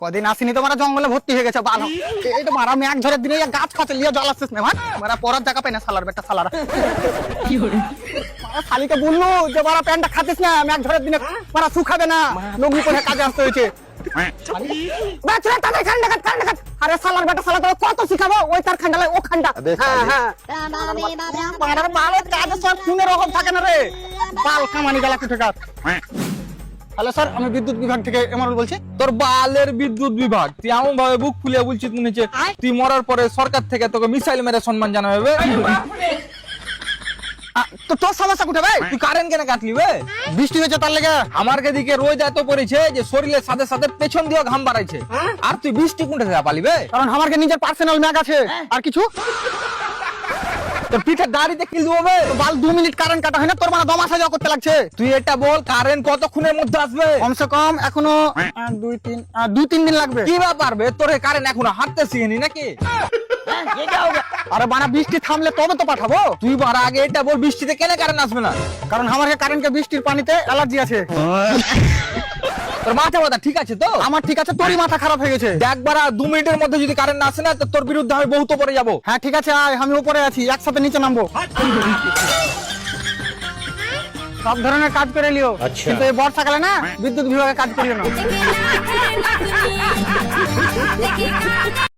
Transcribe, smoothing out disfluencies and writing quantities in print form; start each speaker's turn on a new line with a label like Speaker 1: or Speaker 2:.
Speaker 1: কদিন আসিনি তো মারা জঙ্গলে ভর্তি হয়ে গেছে ভালো। এই তো মারা মেঘ ঝড়ের দিনে গাছ খাতে লিয়ে জল আসছিস না ভাই, মারা পরার জায়গা পাই না সালার বেটা সালারা। মারা শালিকে বললো যে মারা প্যান্টটা খাতিস না, মেঘ ঝড়ের দিনে মারা শুকাবে না, লগ্নি পরে কাজে আসতে হয়েছে। আরে সালার বেটা সালা তোর কত শিখাবো, ওই তার খান্ডালে ও খান্ডা। হ্যাঁ হ্যাঁ মারার বাল কাজে সব শুনে রকম থাকে না রে, বাল কামানি গেলা কুঠে কাজ। হ্যালো স্যার, আমি বিদ্যুৎ বিভাগ থেকে এমরুল বলছি।
Speaker 2: তোর বালের বিদ্যুৎ বিভাগ, তুই এমন ভাবে বুক ফুলিয়ে বলছিস মনে হচ্ছে তুই মরার পরে সরকার থেকে তোকে মিসাইল মেরে সম্মান জানাবে বে।
Speaker 1: তো তোর সমস্যা কোথায় ভাই?
Speaker 2: তুই কারেন্ট কেন কাটলি বে?
Speaker 1: বৃষ্টি হয়েছে তার লেগে।
Speaker 2: আমার দিকে রোজ এত পড়েছে যে শরীরের সাথে সাথে পেছন দিয়ে ঘাম বাড়াইছে, আর তুই বৃষ্টি কোনটা থেকে পালি বে?
Speaker 1: কারণ আমার নিজের পার্সোনাল ম্যাগ আছে। আর কিছু
Speaker 2: তোর পিঠে দাড়িতে কি দেবো বে?
Speaker 1: বাল 2 মিনিট কারেন্ট কাটা হয় না, তোর মানে দম আসা যাওয়া করতে লাগছে।
Speaker 2: তুই এটা বল কারেন্ট কতক্ষণের মধ্যে আসবে?
Speaker 1: কমসে কম এখনো 2-3 দিন লাগবে।
Speaker 2: কি ব্যাপার বে, তোর কারেন্ট এখনো হাঁটতে শিখিনি নাকি?
Speaker 1: আরে বানা বৃষ্টি থামলে তবে তো পাঠাবো।
Speaker 2: তুই বারা আগে এটা বল বৃষ্টিতে কেন কারেন্ট আসবে না?
Speaker 1: কারণ আমার কারেন্টকে বৃষ্টির পানিতে অ্যালার্জি আছে।
Speaker 2: তোর মাথা ব্যথা ঠিক আছে তো?
Speaker 1: আমার ঠিক আছে, তোরই মাথা খারাপ হয়ে গেছে।
Speaker 2: দেখ বারা 2 মিনিটের মধ্যে যদি কারেন্ট না আসে না তো তোর বিরুদ্ধে আমি বহুত উপরে যাবো।
Speaker 1: হ্যাঁ ঠিক আছে, আয়, আমি উপরে আছি, একসাথে নিচে নামবো। সব ধরনের কাজ করে লিও, কিন্তু এই বর্ষাকালে না বিদ্যুৎ বিভাগে কাজ করিও না।